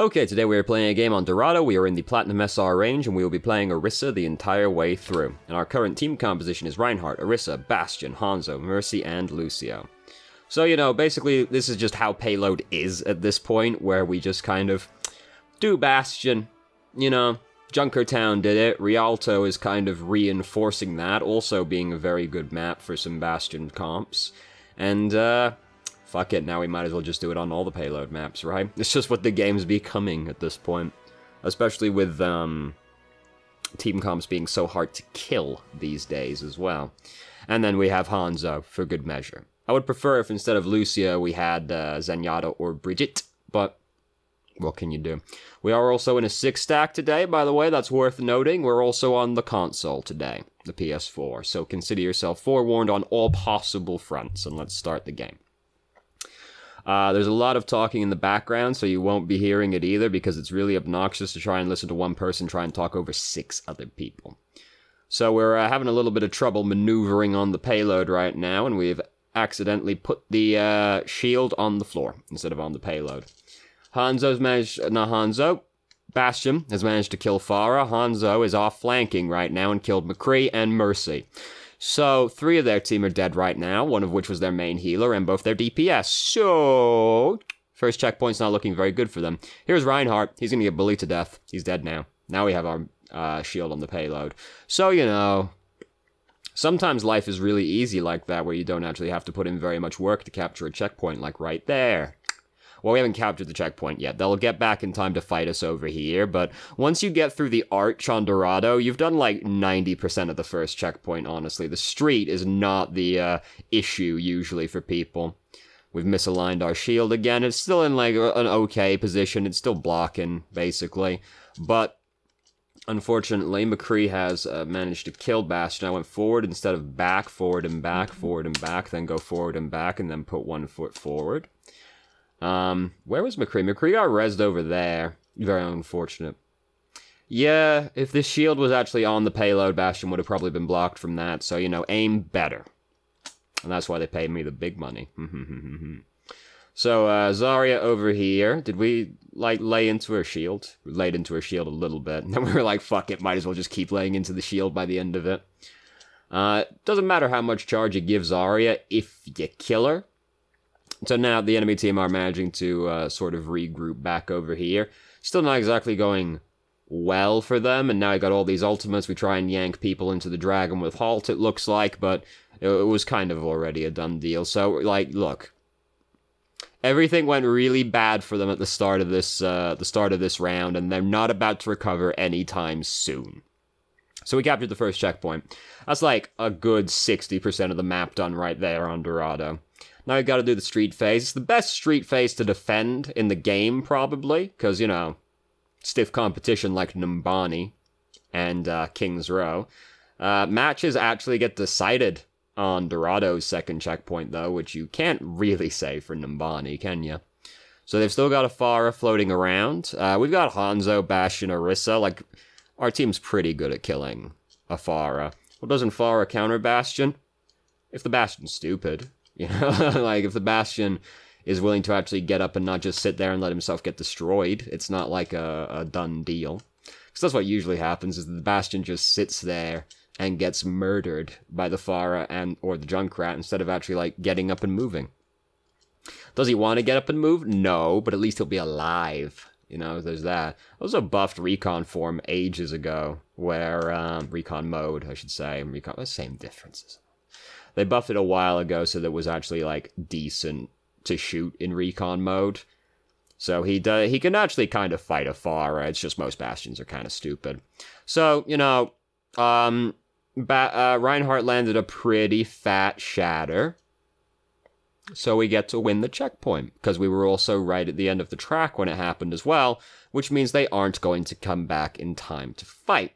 Okay, today we are playing a game on Dorado. We are in the Platinum SR range, and we will be playing Orisa the entire way through. And our current team composition is Reinhardt, Orisa, Bastion, Hanzo, Mercy, and Lucio. So, you know, basically, this is just how Payload is at this point, where we just kind of do Bastion. You know, Junkertown did it. Rialto is kind of reinforcing that, also being a very good map for some Bastion comps. And, fuck it, now we might as well just do it on all the Payload maps, right? It's just what the game's becoming at this point. Especially with, team comps being so hard to kill these days as well. And then we have Hanzo, for good measure. I would prefer if instead of Lucia we had, Zenyatta or Brigitte, but what can you do? We are also in a 6-stack today, by the way, that's worth noting. We're also on the console today, the PS4, so consider yourself forewarned on all possible fronts, and let's start the game. There's a lot of talking in the background, so you won't be hearing it either, because it's really obnoxious to try and listen to one person try and talk over 6 other people. So we're having a little bit of trouble maneuvering on the payload right now, and we've accidentally put the shield on the floor instead of on the payload. Bastion has managed to kill Farah. Hanzo is off flanking right now and killed McCree and Mercy. So, 3 of their team are dead right now, one of which was their main healer, and both their DPS. So, first checkpoint's not looking very good for them. Here's Reinhardt. He's gonna get bullied to death. He's dead now. Now we have our shield on the payload. So, you know, sometimes life is really easy like that, where you don't actually have to put in very much work to capture a checkpoint, like right there. Well, we haven't captured the checkpoint yet. They'll get back in time to fight us over here, but once you get through the arch on Dorado, you've done like 90% of the first checkpoint, honestly. The street is not the issue, usually, for people. We've misaligned our shield again. It's still in like an okay position. It's still blocking, basically. But, unfortunately, McCree has managed to kill Bastion. I went forward instead of back, forward and back, forward and back, then go forward and back, and then put 1 foot forward. Where was McCree? McCree got rezzed over there. Very unfortunate. Yeah, if this shield was actually on the payload, Bastion would have probably been blocked from that, so, you know, aim better. And that's why they paid me the big money. So, Zarya over here. Did we, like, lay into her shield? We laid into her shield a little bit, and then we were like, fuck it, might as well just keep laying into the shield by the end of it. Doesn't matter how much charge you give Zarya if you kill her. So now the enemy team are managing to sort of regroup back over here. Still not exactly going well for them, and now I got all these ultimates. We try and yank people into the dragon with halt, it looks like, but it was kind of already a done deal. So, like, look. Everything went really bad for them at the start of this round, and they're not about to recover anytime soon. So we captured the first checkpoint. That's like a good 60% of the map done right there on Dorado. Now you gotta do the street phase. It's the best street phase to defend in the game, probably, because, you know, stiff competition like Numbani and King's Row. Matches actually get decided on Dorado's second checkpoint, though, which you can't really say for Numbani, can you? So they've still got a Farah floating around. We've got Hanzo, Bastion, Orisa. Like, our team's pretty good at killing a Farah. Well, doesn't Farah counter Bastion? If the Bastion's stupid. You know, like, if the Bastion is willing to actually get up and not just sit there and let himself get destroyed, it's not like a done deal. Because that's what usually happens, is the Bastion just sits there and gets murdered by the Farah or the Junkrat instead of actually, like, getting up and moving. Does he want to get up and move? No, but at least he'll be alive. You know, there's that. There was a buffed recon form ages ago, where, recon mode, I should say, recon, same differences. They buffed it a while ago so that it was actually, like, decent to shoot in recon mode. So he can actually kind of fight a Farah. It's just most Bastions are kind of stupid. So, you know, Reinhardt landed a pretty fat shatter. So we get to win the checkpoint, because we were also right at the end of the track when it happened as well, which means they aren't going to come back in time to fight.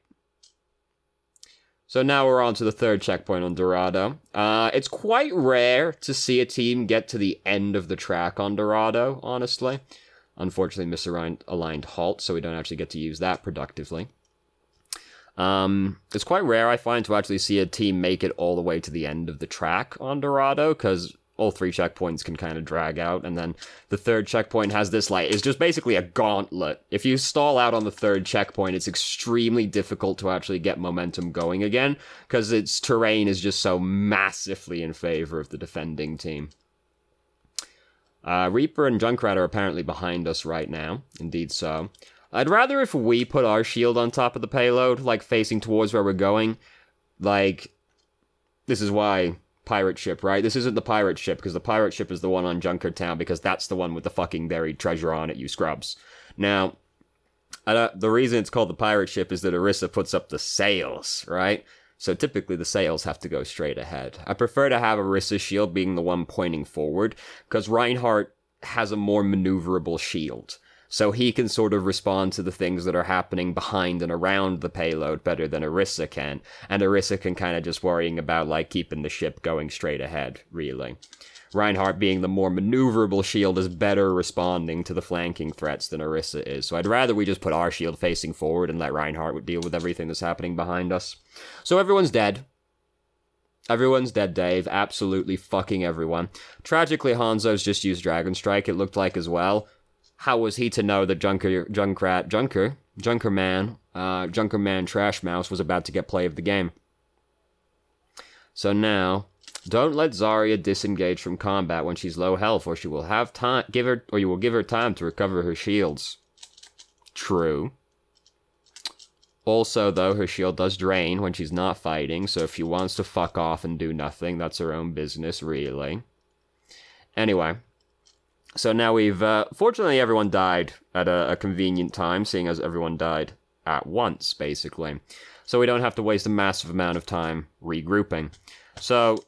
So now we're on to the third checkpoint on Dorado. It's quite rare to see a team get to the end of the track on Dorado, honestly. Unfortunately, misaligned halt, so we don't actually get to use that productively. It's quite rare, I find, to actually see a team make it all the way to the end of the track on Dorado, because all 3 checkpoints can kind of drag out, and then the 3rd checkpoint has this, like, it's just basically a gauntlet. If you stall out on the 3rd checkpoint, it's extremely difficult to actually get momentum going again, because its terrain is just so massively in favor of the defending team. Reaper and Junkrat are apparently behind us right now. Indeed so. I'd rather if we put our shield on top of the payload, like, facing towards where we're going. Like, this is why pirate ship, right? This isn't the pirate ship, because the pirate ship is the one on Junkertown, because that's the one with the fucking buried treasure on it, you scrubs. Now, the reason it's called the pirate ship is that Orisa puts up the sails, right? So typically the sails have to go straight ahead. I prefer to have Orisa's shield being the one pointing forward, because Reinhardt has a more maneuverable shield. So he can sort of respond to the things that are happening behind and around the payload better than Orisa can. And Orisa can kind of just worrying about, like, keeping the ship going straight ahead, really. Reinhardt being the more maneuverable shield is better responding to the flanking threats than Orisa is. So I'd rather we just put our shield facing forward and let Reinhardt deal with everything that's happening behind us. So everyone's dead. Everyone's dead, Dave. Absolutely fucking everyone. Tragically, Hanzo's just used Dragon Strike, it looked like, as well. How was he to know that Junkerman Trash Mouse was about to get play of the game? So now, don't let Zarya disengage from combat when she's low health, or she will have time. You will give her time to recover her shields. True. Also, though, her shield does drain when she's not fighting, so if she wants to fuck off and do nothing, that's her own business, really. Anyway. So now we've, fortunately everyone died at a convenient time, seeing as everyone died at once, basically. So we don't have to waste a massive amount of time regrouping. So,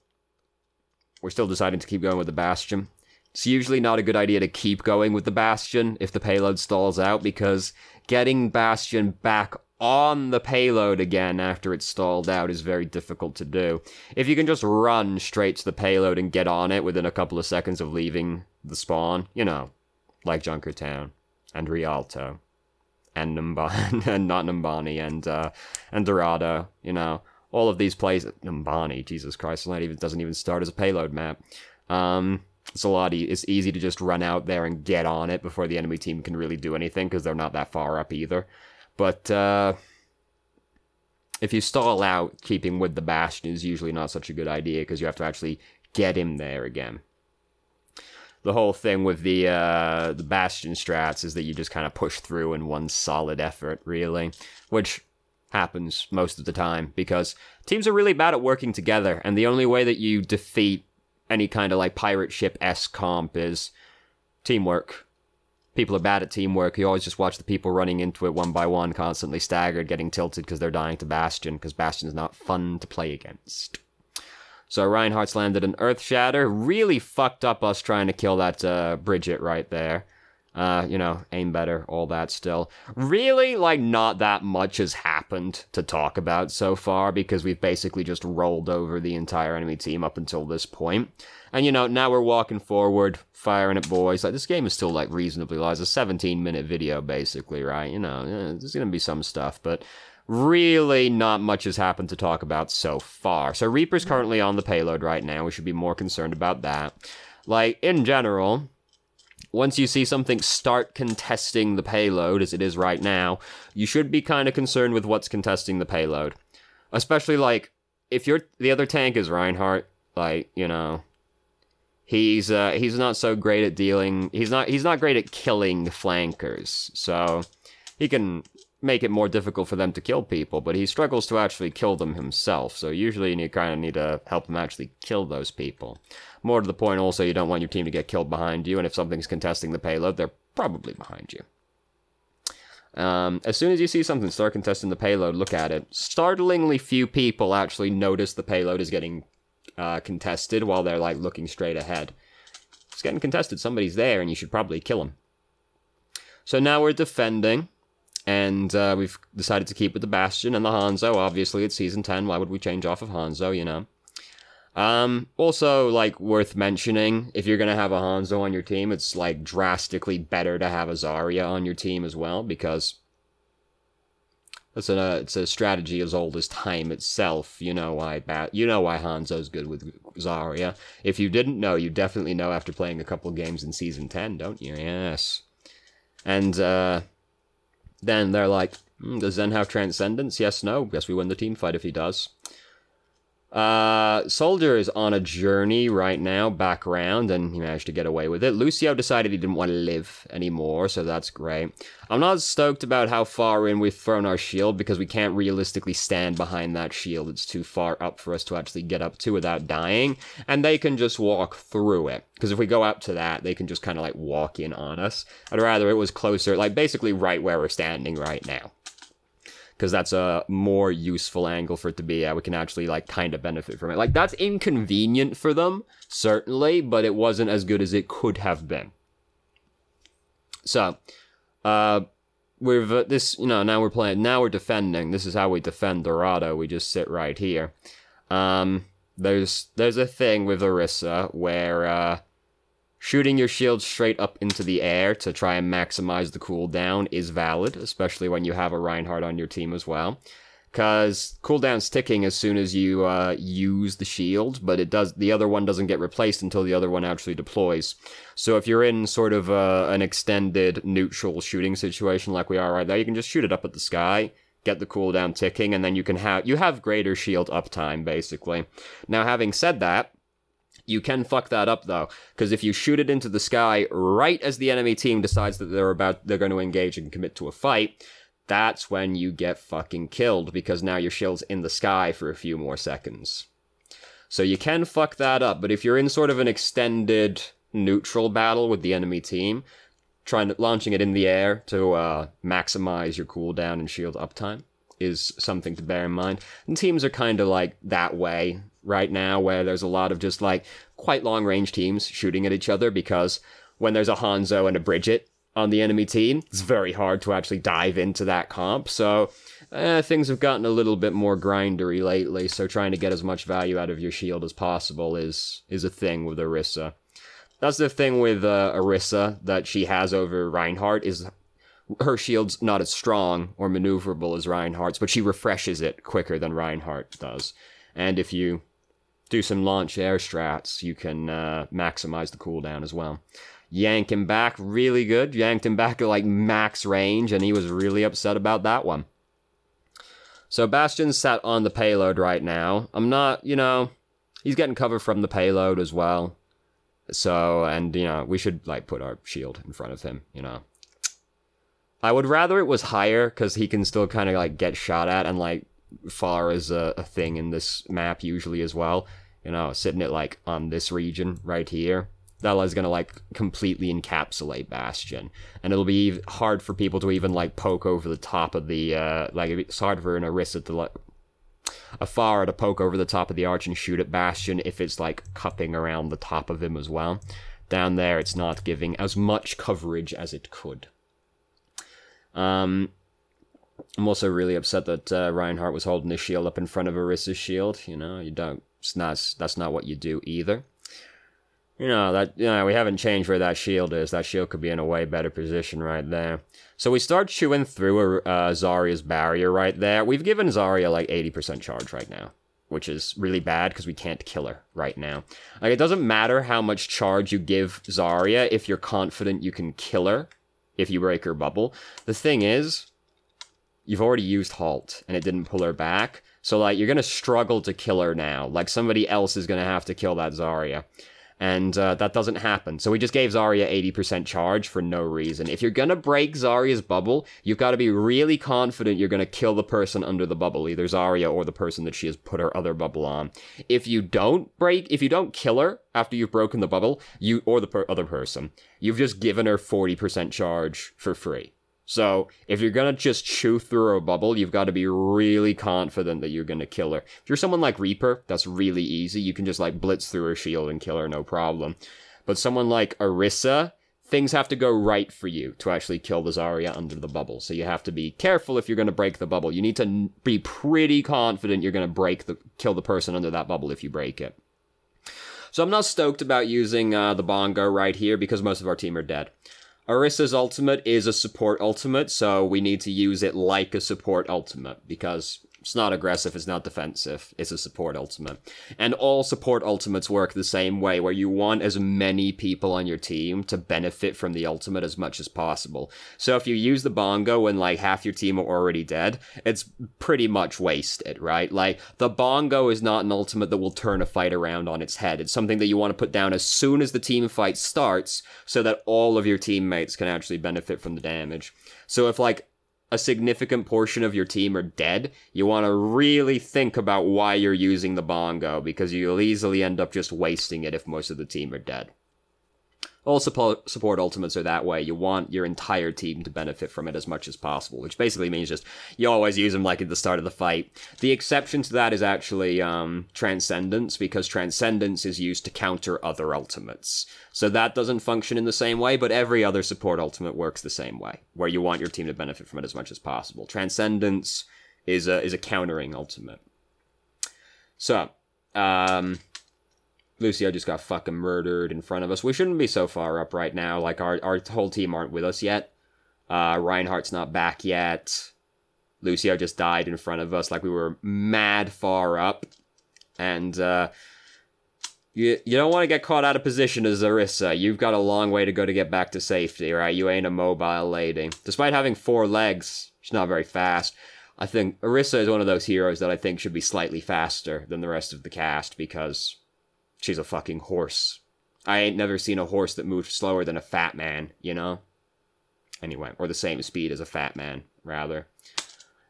we're still deciding to keep going with the Bastion. It's usually not a good idea to keep going with the Bastion if the payload stalls out, because getting Bastion back on the payload again after it's stalled out is very difficult to do. If you can just run straight to the payload and get on it within a couple of seconds of leaving the spawn, you know, like Junkertown, and Rialto, and and not Numbani, and Dorado, you know, all of these places. Numbani, Jesus Christ, it doesn't even start as a payload map. It's easy to just run out there and get on it before the enemy team can really do anything, because they're not that far up either. But, if you stall out, keeping with the Bastion is usually not such a good idea, because you have to actually get him there again. The whole thing with the Bastion strats is that you just kind of push through in one solid effort, really. Which happens most of the time, because teams are really bad at working together, and the only way that you defeat any kind of, like, pirate ship-esque comp is teamwork. People are bad at teamwork. You always just watch the people running into it one by one, constantly staggered, getting tilted because they're dying to Bastion, because Bastion's not fun to play against. So Reinhardt's landed an Earth Shatter. Really fucked up us trying to kill that Bridget right there. You know, aim better, all that still. Really, like, not that much has happened to talk about so far, because we've basically just rolled over the entire enemy team up until this point. And, you know, now we're walking forward, firing at boys. Like, this game is still, like, reasonably long. It's a 17-minute video, basically, right? You know, there's gonna be some stuff, but really not much has happened to talk about so far. So Reaper's currently on the payload right now. We should be more concerned about that. Like, in general, once you see something start contesting the payload, as it is right now, you should be kind of concerned with what's contesting the payload. Especially, like, if the other tank is Reinhardt, like, you know, he's not so great at dealing, he's not great at killing flankers, so he can make it more difficult for them to kill people, but he struggles to actually kill them himself, so usually you kind of need to help him actually kill those people. More to the point, also, you don't want your team to get killed behind you, and if something's contesting the payload, they're probably behind you. As soon as you see something start contesting the payload, look at it. Startlingly few people actually notice the payload is getting contested while they're, like, looking straight ahead. It's getting contested, somebody's there, and you should probably kill him. So now we're defending. And we've decided to keep with the Bastion and the Hanzo. Obviously, it's Season 10. Why would we change off of Hanzo, you know? Also, like, worth mentioning, if you're going to have a Hanzo on your team, it's, like, drastically better to have a Zarya on your team as well, because It's a strategy as old as time itself. You know why Hanzo's good with Zarya. If you didn't know, you definitely know after playing a couple games in Season 10, don't you? Yes. And then they're like, does Zen have Transcendence? Yes, no. Guess we win the team fight if he does. Soldier is on a journey right now, back around, and he managed to get away with it. Lucio decided he didn't want to live anymore, so that's great. I'm not stoked about how far in we've thrown our shield, because we can't realistically stand behind that shield. It's too far up for us to actually get up to without dying, and they can just walk through it. Because if we go up to that, they can just kind of, like, walk in on us. I'd rather it was closer, like, basically right where we're standing right now. Because that's a more useful angle for it to be at. We can actually, like, kind of benefit from it. Like, that's inconvenient for them, certainly, but it wasn't as good as it could have been. So, with this, now we're defending. This is how we defend Dorado. We just sit right here. There's a thing with Orisa where, shooting your shield straight up into the air to try and maximize the cooldown is valid, especially when you have a Reinhardt on your team as well. Because cooldown's ticking as soon as you use the shield, but the other one doesn't get replaced until the other one actually deploys. So if you're in sort of an extended neutral shooting situation like we are right there, you can just shoot it up at the sky, get the cooldown ticking, and then you have greater shield uptime, basically. Now, having said that, you can fuck that up, though, because if you shoot it into the sky right as the enemy team decides that they're going to engage and commit to a fight, that's when you get fucking killed, because now your shield's in the sky for a few more seconds. So you can fuck that up, but if you're in sort of an extended neutral battle with the enemy team, launching it in the air to maximize your cooldown and shield uptime is something to bear in mind. And teams are kind of like that way right now, where there's a lot of just like quite long-range teams shooting at each other, because when there's a Hanzo and a Bridget on the enemy team, it's very hard to actually dive into that comp. So things have gotten a little bit more grindery lately, so trying to get as much value out of your shield as possible is a thing with Orisa. That's the thing with Orisa that she has over Reinhardt, is her shield's not as strong or maneuverable as Reinhardt's, but she refreshes it quicker than Reinhardt does. And if you do some launch air strats, you can maximize the cooldown as well. Yank him back, really good. Yanked him back at like max range, and he was really upset about that one. So Bastion's sat on the payload right now. I'm not, he's getting cover from the payload as well. So, and, we should, like, put our shield in front of him, I would rather it was higher, because he can still kind of, like, get shot at, and, like, far is a thing in this map usually as well. Sitting it, like, on this region right here. That is going to, like, completely encapsulate Bastion. And it'll be hard for people to even, like, poke over the top of the, it's hard for an Orisa to, like, a Pharah to poke over the top of the arch and shoot at Bastion if it's, like, cupping around the top of him as well. Down there, it's not giving as much coverage as it could. I'm also really upset that Reinhardt was holding his shield up in front of Orisa's shield. You don't. That's not what you do either. We haven't changed where that shield is. That shield could be in a way better position right there. So we start chewing through Zarya's barrier right there. We've given Zarya like 80% charge right now, which is really bad because we can't kill her right now. Like, it doesn't matter how much charge you give Zarya if you're confident you can kill her if you break her bubble. The thing is, you've already used Halt, and it didn't pull her back. So, like, you're going to struggle to kill her now. Like, somebody else is going to have to kill that Zarya. And that doesn't happen. So we just gave Zarya 80% charge for no reason. If you're going to break Zarya's bubble, you've got to be really confident you're going to kill the person under the bubble, either Zarya or the person that she has put her other bubble on. If you don't kill her after you've broken the bubble, or the other person, you've just given her 40% charge for free. So, if you're gonna just chew through a bubble, you've got to be really confident that you're gonna kill her. If you're someone like Reaper, that's really easy. You can just, like, blitz through her shield and kill her, no problem. But someone like Orisa, things have to go right for you to actually kill the Zarya under the bubble. So you have to be careful if you're gonna break the bubble. You need to be pretty confident you're gonna kill the person under that bubble if you break it. So I'm not stoked about using the Bongo right here, because most of our team are dead. Orisa's ultimate is a support ultimate, so we need to use it like a support ultimate, because it's not aggressive, it's not defensive, it's a support ultimate. And all support ultimates work the same way, where you want as many people on your team to benefit from the ultimate as much as possible. So if you use the bongo when, like, half your team are already dead, it's pretty much wasted, right? Like, the bongo is not an ultimate that will turn a fight around on its head. It's something that you want to put down as soon as the team fight starts, so that all of your teammates can actually benefit from the damage. So if, like, a significant portion of your team are dead, you want to really think about why you're using the bongo, because you'll easily end up just wasting it if most of the team are dead. All support ultimates are that way. You want your entire team to benefit from it as much as possible, which basically means just you always use them like at the start of the fight. The exception to that is actually Transcendence, because Transcendence is used to counter other ultimates. So that doesn't function in the same way, but every other support ultimate works the same way, where you want your team to benefit from it as much as possible. Transcendence is a countering ultimate. So, Lucio just got fucking murdered in front of us. We shouldn't be so far up right now. Like, our whole team aren't with us yet. Reinhardt's not back yet. Lucio just died in front of us. Like, we were mad far up. And, you don't want to get caught out of position as Orisa. You've got a long way to go to get back to safety, right? You ain't a mobile lady. Despite having 4 legs, she's not very fast. I think Orisa is one of those heroes that I think should be slightly faster than the rest of the cast, because she's a fucking horse. I ain't never seen a horse that moves slower than a fat man, you know? Anyway, or the same speed as a fat man, rather.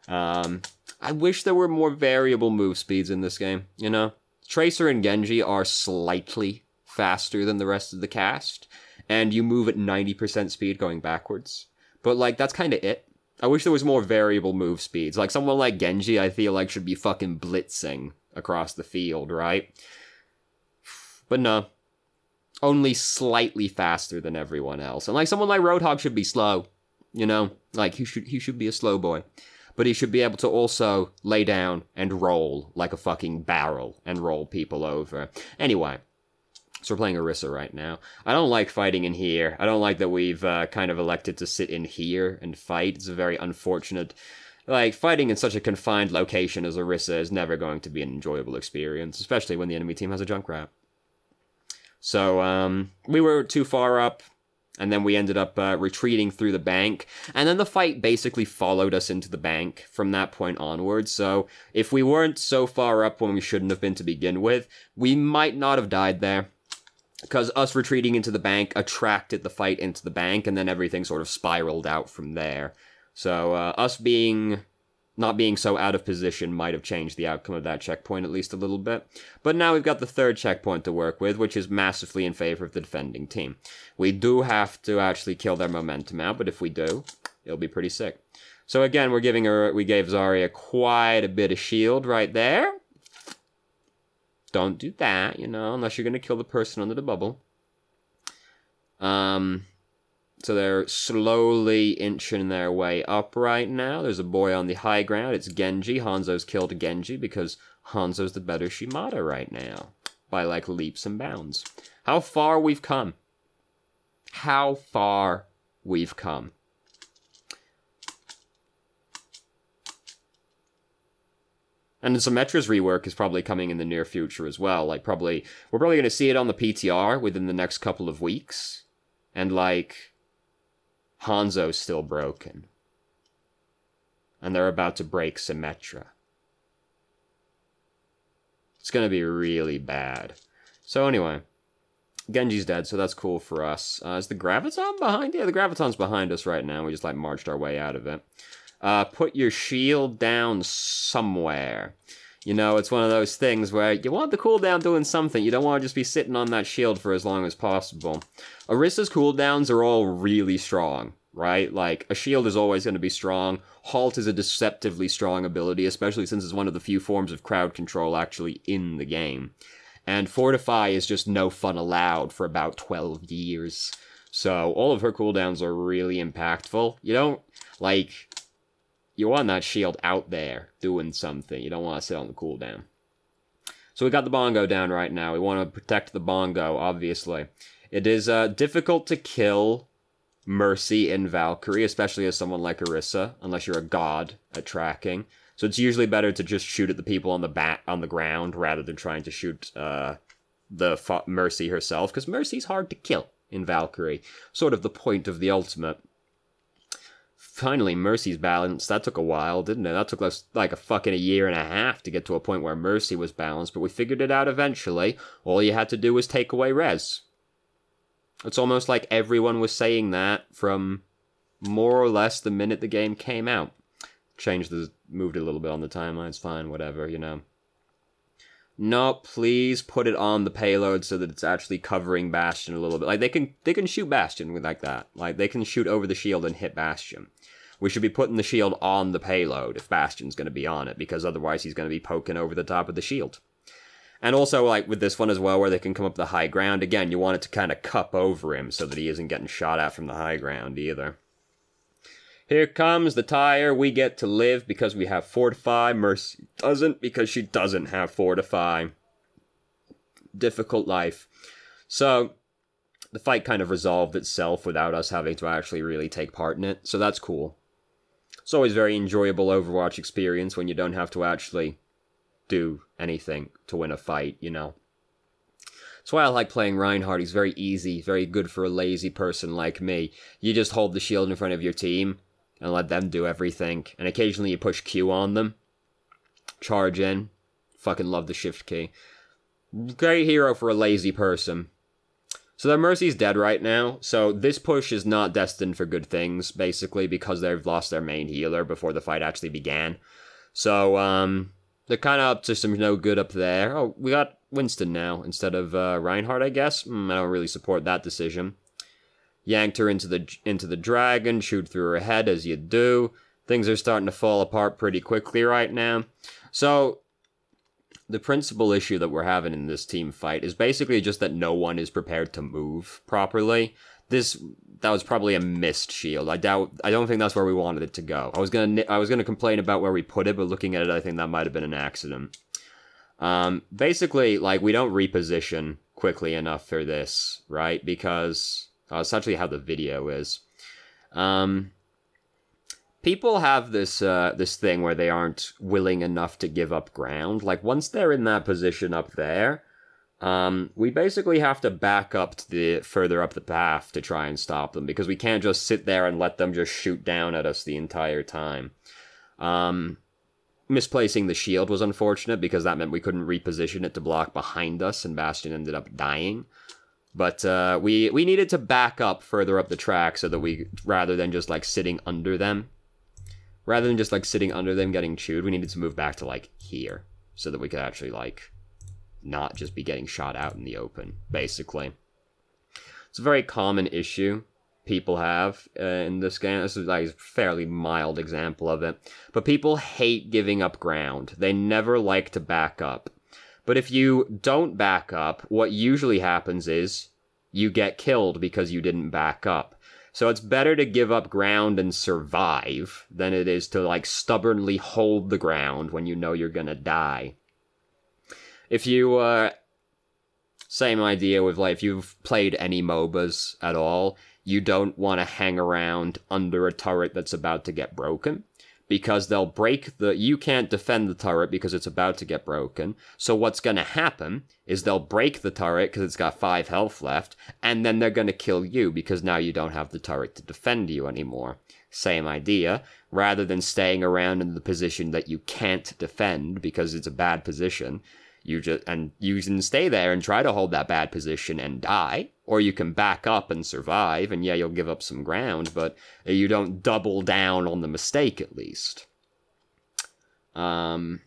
I wish there were more variable move speeds in this game, you know? Tracer and Genji are slightly faster than the rest of the cast, and you move at 90% speed going backwards. But, like, that's kind of it. I wish there was more variable move speeds. Like, someone like Genji, I feel like, should be fucking blitzing across the field, right? But no, only slightly faster than everyone else. And like someone like Roadhog should be slow, you know? Like he should be a slow boy. But he should be able to also lay down and roll like a fucking barrel and roll people over. Anyway, so we're playing Orisa right now. I don't like fighting in here. I don't like that we've kind of elected to sit in here and fight. It's a very unfortunate... Like, fighting in such a confined location as Orisa is never going to be an enjoyable experience, especially when the enemy team has a Junkrat. So, we were too far up, and then we ended up retreating through the bank, and then the fight basically followed us into the bank from that point onwards, so if we weren't so far up when we shouldn't have been to begin with, we might not have died there, because us retreating into the bank attracted the fight into the bank, and then everything sort of spiraled out from there. So, us not being so out of position might have changed the outcome of that checkpoint at least a little bit. But now we've got the 3rd checkpoint to work with, which is massively in favor of the defending team. We do have to actually kill their momentum out, but if we do, it'll be pretty sick. So again, we gave Zarya quite a bit of shield right there. Don't do that, you know, unless you're going to kill the person under the bubble. So they're slowly inching their way up right now. There's a boy on the high ground. It's Genji. Hanzo's killed Genji because Hanzo's the better Shimada right now. By, like, leaps and bounds. How far we've come. How far we've come. And Symmetra's rework is probably coming in the near future as well. Like, we're probably going to see it on the PTR within the next couple of weeks. And, like... Hanzo's still broken. And they're about to break Symmetra. It's gonna be really bad. So anyway, Genji's dead, so that's cool for us. Is the Graviton behind? Yeah, the Graviton's behind us right now. We just, like, marched our way out of it. Put your shield down somewhere. You know, it's one of those things where you want the cooldown doing something. You don't want to just be sitting on that shield for as long as possible. Orisa's cooldowns are all really strong, right? Like, a shield is always going to be strong. Halt is a deceptively strong ability, especially since it's one of the few forms of crowd control actually in the game. And Fortify is just no fun allowed for about 12 years. So, all of her cooldowns are really impactful. You don't, like... You want that shield out there doing something. You don't want to sit on the cooldown. So we got the bongo down right now. We want to protect the bongo, obviously. It is difficult to kill Mercy in Valkyrie, especially as someone like Orisa, unless you're a god at tracking. So it's usually better to just shoot at the people on the ground rather than trying to shoot Mercy herself, because Mercy's hard to kill in Valkyrie. Sort of the point of the ultimate. Finally, Mercy's balanced. That took a while, didn't it? That took us like a fucking 1.5 years to get to a point where Mercy was balanced, but we figured it out eventually. All you had to do was take away res. It's almost like everyone was saying that from more or less the minute the game came out. Moved it a little bit on the timeline, it's fine, whatever, you know. No, please put it on the payload so that it's actually covering Bastion a little bit. Like, they can shoot Bastion like that. Like, they can shoot over the shield and hit Bastion. We should be putting the shield on the payload if Bastion's going to be on it, because otherwise he's going to be poking over the top of the shield. And also, like, with this one as well, where they can come up the high ground, again, you want it to kind of cup over him so that he isn't getting shot at from the high ground either. Here comes the tire. We get to live because we have Fortify. Mercy doesn't because she doesn't have Fortify. Difficult life. So, the fight kind of resolved itself without us having to actually really take part in it, so that's cool. It's always very enjoyable Overwatch experience when you don't have to actually do anything to win a fight, you know. That's why I like playing Reinhardt. He's very easy, very good for a lazy person like me. You just hold the shield in front of your team and let them do everything. And occasionally you push Q on them. Charge in. Fucking love the shift key. Great hero for a lazy person. So their Mercy's dead right now, so this push is not destined for good things, basically, because they've lost their main healer before the fight actually began. So, they're kind of up to some no good up there. Oh, we got Winston now, instead of Reinhardt, I guess? I don't really support that decision. Yanked her into the dragon, shoot through her head, as you do. Things are starting to fall apart pretty quickly right now. So, the principal issue that we're having in this team fight is basically just that no one is prepared to move properly. That was probably a missed shield. I don't think that's where we wanted it to go. I was gonna complain about where we put it, but looking at it, I think that might have been an accident. Basically, like, we don't reposition quickly enough for this, right? Because it's actually how the video is. People have this this thing where they aren't willing enough to give up ground. Like, once they're in that position up there, we basically have to back up to further up the path to try and stop them, because we can't just sit there and let them just shoot down at us the entire time. Misplacing the shield was unfortunate, because that meant we couldn't reposition it to block behind us, and Bastion ended up dying. But we needed to back up further up the track so that rather than just, like, sitting under them, getting chewed, we needed to move back to, like, here, so that we could actually, like, not just be getting shot out in the open, basically. It's a very common issue people have in this game. This is, like, a fairly mild example of it. But people hate giving up ground. They never like to back up. But if you don't back up, what usually happens is you get killed because you didn't back up. So it's better to give up ground and survive than it is to, like, stubbornly hold the ground when you know you're gonna die. If you, same idea with, like, if you've played any MOBAs at all, you don't want to hang around under a turret that's about to get broken, because they'll break you can't defend the turret because it's about to get broken. So what's gonna happen is they'll break the turret because it's got 5 health left, and then they're gonna kill you because now you don't have the turret to defend you anymore. Same idea. Rather than staying around in the position that you can't defend because it's a bad position, you can stay there and try to hold that bad position and die, or you can back up and survive, and yeah, you'll give up some ground, but you don't double down on the mistake, at least. Now,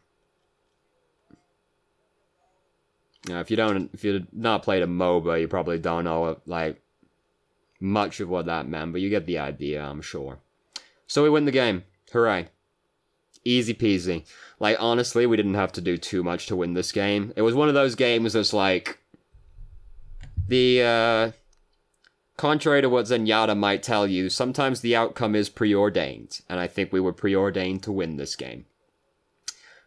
if you've not played a MOBA, you probably don't know, like, much of what that meant, but you get the idea, I'm sure. So we win the game. Hooray. Easy peasy. Like, honestly, we didn't have to do too much to win this game. It was one of those games that's like, contrary to what Zenyatta might tell you, sometimes the outcome is preordained, and I think we were preordained to win this game.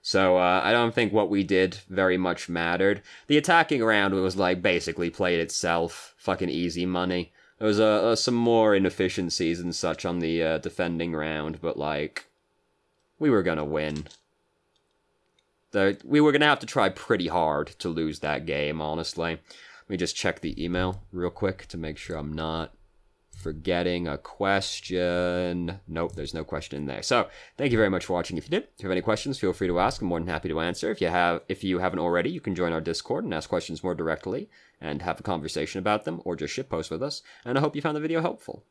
So, I don't think what we did very much mattered. The attacking round was, like, basically played itself. Fucking easy money. There was some more inefficiencies and such on the defending round, but, like, we were gonna win. We were gonna have to try pretty hard to lose that game, honestly. Let me just check the email real quick to make sure I'm not forgetting a question. Nope, there's no question in there. So, thank you very much for watching. If you did, if you have any questions, feel free to ask. I'm more than happy to answer. If you haven't already, you can join our Discord and ask questions more directly and have a conversation about them, or just shitpost with us. And I hope you found the video helpful.